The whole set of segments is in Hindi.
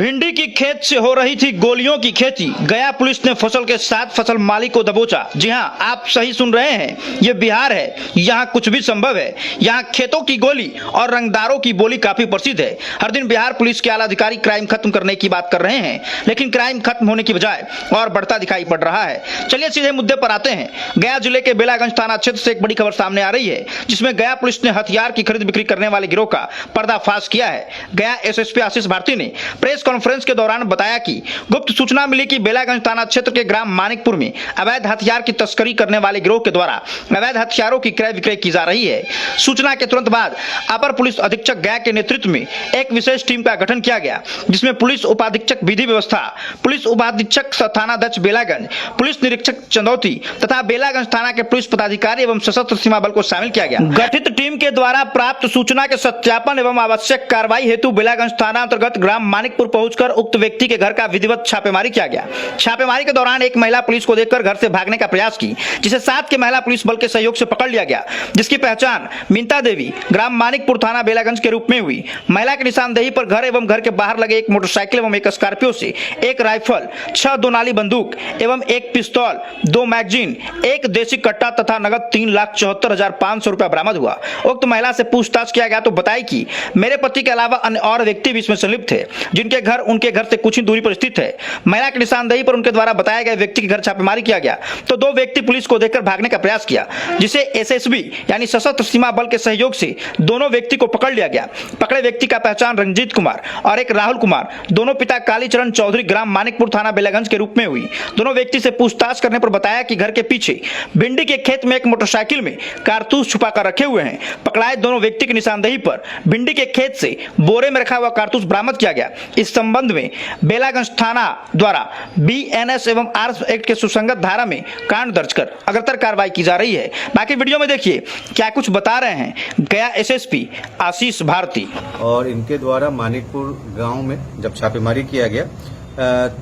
भिंडी की खेत से हो रही थी गोलियों की खेती। गया पुलिस ने फसल के साथ फसल मालिक को दबोचा। जी हां, आप सही सुन रहे हैं, ये बिहार है, यहाँ कुछ भी संभव है। यहाँ खेतों की गोली और रंगदारों की बोली काफी प्रसिद्ध है। हर दिन बिहार पुलिस के आला अधिकारी क्राइम खत्म करने की बात कर रहे हैं, लेकिन क्राइम खत्म होने की बजाय और बढ़ता दिखाई पड़ रहा है। चलिए सीधे मुद्दे पर आते हैं। गया जिले के बेलागंज थाना क्षेत्र से एक बड़ी खबर सामने आ रही है, जिसमें गया पुलिस ने हथियार की खरीद बिक्री करने वाले गिरोह का पर्दाफाश किया है। गया एसएसपी आशीष भारती ने प्रेस कॉन्फ्रेंस के दौरान बताया कि गुप्त सूचना मिली कि बेलागंज थाना क्षेत्र के ग्राम मानिकपुर में अवैध हथियार की तस्करी करने वाले गिरोह के द्वारा अवैध हथियारों की क्रय विक्रय की जा रही है। सूचना के तुरंत बाद अपर पुलिस अधीक्षक गया के नेतृत्व में एक विशेष टीम का गठन किया गया, जिसमें पुलिस उपाधीक्षक विधि व्यवस्था, पुलिस उपाधीक्षक थानाध्यक्ष बेलागंज, पुलिस निरीक्षक चंदौती तथा बेलागंज थाना के पुलिस पदाधिकारी एवं सशस्त्र सीमा बल को शामिल किया गया। गठित टीम के द्वारा प्राप्त सूचना के सत्यापन एवं आवश्यक कार्रवाई हेतु बेलागंज थाना अंतर्गत ग्राम मानिकपुर पहुंचकर उक्त व्यक्ति के घर का विधिवत छापेमारी किया गया। छापेमारी के दौरान एक महिला पुलिस को देखकर घर से भागने का प्रयास की, जिसे साथ के महिला पुलिस बल के सहयोग से पकड़ लिया गया, जिसकी पहचान मिंता देवी ग्राम मानिकपुर थाना बेलागंज के रूप में हुई। महिला की निशानदेही पर घर एवं घर के बाहर लगे एक मोटरसाइकिल एवं एक स्कॉर्पियो से एक राइफल, 6 दोनाली बंदूक एवं एक पिस्तौल, 2 मैगजीन, एक देसी कट्टा तथा नगद 3,74,500 रुपया बरामद हुआ। उक्त महिला से पूछताछ किया गया तो बताई कि मेरे पति के अलावा अन्य और व्यक्ति भी इसमें संलिप्त थे, जिनके घर उनके घर से कुछ ही दूरी पर स्थित है। महिला की निशानदेही पर उनके द्वारा बताए गए व्यक्ति के घर छापेमारी किया गया तो 2 व्यक्ति पुलिस को देखकर भागने का प्रयास किया, जिसे एसएसबी यानी सशस्त्र सीमा बल के सहयोग से दोनों व्यक्ति को पकड़ लिया गया। पकड़े व्यक्ति का पहचान रंजीत कुमार और एक राहुल कुमार, दोनों पिता कालीचरण चौधरी ग्राम मानिकपुर थाना बेलागंज के रूप में हुई। दोनों व्यक्ति से पूछताछ करने पर बताया कि घर के पीछे भिंडी के खेत में एक मोटरसाइकिल में कारतूस छुपा कर रखे हुए हैं। पकड़ाए दोनों व्यक्ति की निशानदेही पर भिंडी के खेत से बोरे में रखा हुआ कारतूस बरामद किया गया। इस संबंध में बेलागंज थाना द्वारा बीएनएस एवं आर्म्स एक्ट के सुसंगत धारा में कांड दर्ज कर अग्रतर कार्रवाई की जा रही है। बाकी वीडियो में देखिए क्या कुछ बता रहे हैं गया एसएसपी आशीष भारती। और इनके द्वारा मानिकपुर गांव में जब छापेमारी किया गया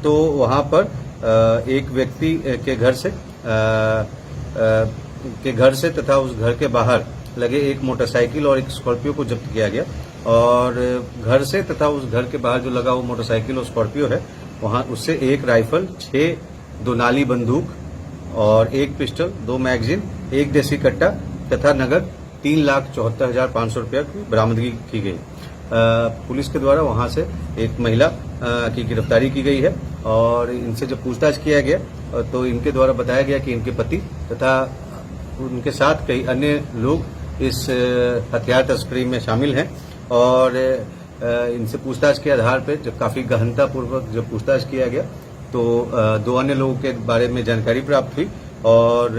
तो वहां पर एक व्यक्ति के घर से तथा उस घर के बाहर लगे एक मोटरसाइकिल और एक स्कॉर्पियो को जब्त किया गया। और घर से तथा उस घर के बाहर जो लगा वो मोटरसाइकिल और स्कॉर्पियो है, वहां उससे एक राइफल, 6 दोनाली बंदूक और एक पिस्टल, 2 मैगजीन, एक देसी कट्टा तथा नगद 3,74,500 रुपया की बरामदगी की गई। पुलिस के द्वारा वहां से एक महिला की गिरफ्तारी की गई है और इनसे जब पूछताछ किया गया तो इनके द्वारा बताया गया कि इनके पति तथा उनके साथ कई अन्य लोग इस हथियार तस्करी में शामिल हैं। और इनसे पूछताछ के आधार पर जब काफी गहनता पूर्वक जब पूछताछ किया गया तो 2 अन्य लोगों के बारे में जानकारी प्राप्त हुई और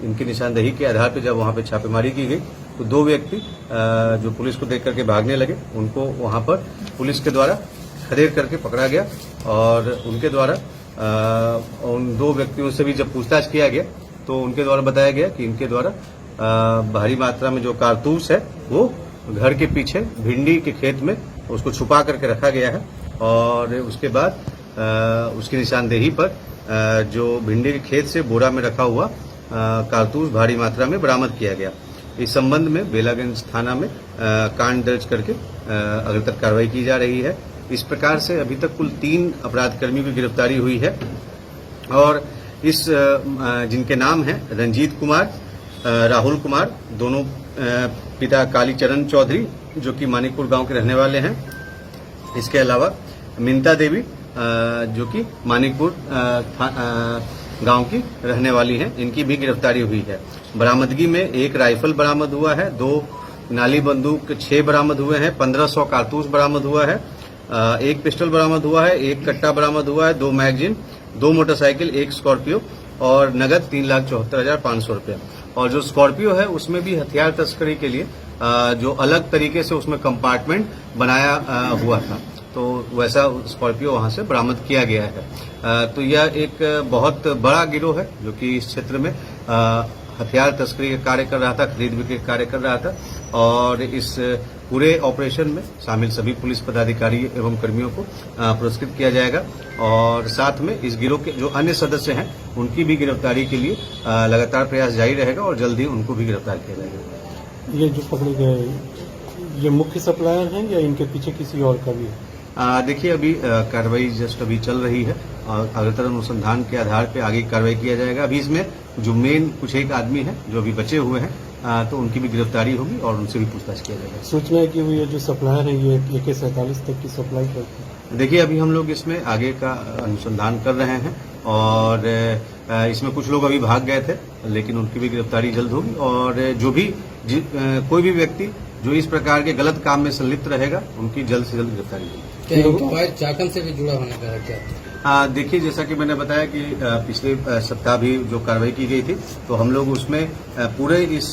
इनकी निशानदेही के आधार पर जब वहां पे छापेमारी की गई तो 2 व्यक्ति जो पुलिस को देख करके भागने लगे, उनको वहां पर पुलिस के द्वारा खदेड़ करके पकड़ा गया। और उनके द्वारा उन 2 व्यक्तियों से भी जब पूछताछ किया गया तो उनके द्वारा बताया गया कि इनके द्वारा भारी मात्रा में जो कारतूस है वो घर के पीछे भिंडी के खेत में उसको छुपा करके रखा गया है। और उसके बाद उसकी निशानदेही पर जो भिंडी के खेत से बोरा में रखा हुआ कारतूस भारी मात्रा में बरामद किया गया। इस संबंध में बेलागंज थाना में कांड दर्ज करके अग्रतर कार्रवाई की जा रही है। इस प्रकार से अभी तक कुल 3 अपराध कर्मियों की गिरफ्तारी हुई है और इस जिनके नाम है रंजीत कुमार, राहुल कुमार, दोनों पिता कालीचरण चौधरी जो कि मानिकपुर गांव के रहने वाले हैं। इसके अलावा मिंता देवी जो कि मानिकपुर गांव की रहने वाली हैं, इनकी भी गिरफ्तारी हुई है। बरामदगी में एक राइफल बरामद हुआ है, 2 नाली बंदूक 6 बरामद हुए हैं, 1500 कारतूस बरामद हुआ है, एक पिस्टल बरामद हुआ है, एक कट्टा बरामद हुआ है, 2 मैगजीन, 2 मोटरसाइकिल, एक स्कॉर्पियो और नगद 3,74,500 रुपया। और जो स्कॉर्पियो है उसमें भी हथियार तस्करी के लिए जो अलग तरीके से उसमें कंपार्टमेंट बनाया हुआ था, तो वैसा स्कॉर्पियो वहां से बरामद किया गया है। तो यह एक बहुत बड़ा गिरोह है जो कि इस क्षेत्र में हथियार तस्करी का कार्य कर रहा था, खरीद बिक्री का कार्य कर रहा था। और इस पूरे ऑपरेशन में शामिल सभी पुलिस पदाधिकारी एवं कर्मियों को पुरस्कृत किया जाएगा। और साथ में इस गिरोह के जो अन्य सदस्य हैं उनकी भी गिरफ्तारी के लिए लगातार प्रयास जारी रहेगा और जल्द ही उनको भी गिरफ्तार किया जाएगा। ये जो पकड़े गए ये मुख्य सप्लायर हैं या इनके पीछे किसी और का भी है? देखिए अभी कार्रवाई जस्ट अभी चल रही है और अग्रतर अनुसंधान के आधार पे आगे कार्रवाई किया जाएगा। अभी इसमें जो मेन कुछ एक आदमी है जो अभी बचे हुए हैं तो उनकी भी गिरफ्तारी होगी और उनसे भी पूछताछ किया जाएगा। सूचना है कि वो ये जो सप्लायर है ये AK-47 तक की सप्लाई करते हैं। देखिए अभी हम लोग इसमें आगे का अनुसंधान कर रहे हैं और इसमें कुछ लोग अभी भाग गए थे लेकिन उनकी भी गिरफ्तारी जल्द होगी और जो भी कोई भी व्यक्ति जो इस प्रकार के गलत काम में संलिप्त रहेगा उनकी जल्द से जल्द गिरफ्तारी होगी। क्या इनका वायर चाकन से भी जुड़ा होने का है क्या? देखिए जैसा कि मैंने बताया कि पिछले सप्ताह भी जो कार्रवाई की गई थी तो हम लोग उसमें पूरे इस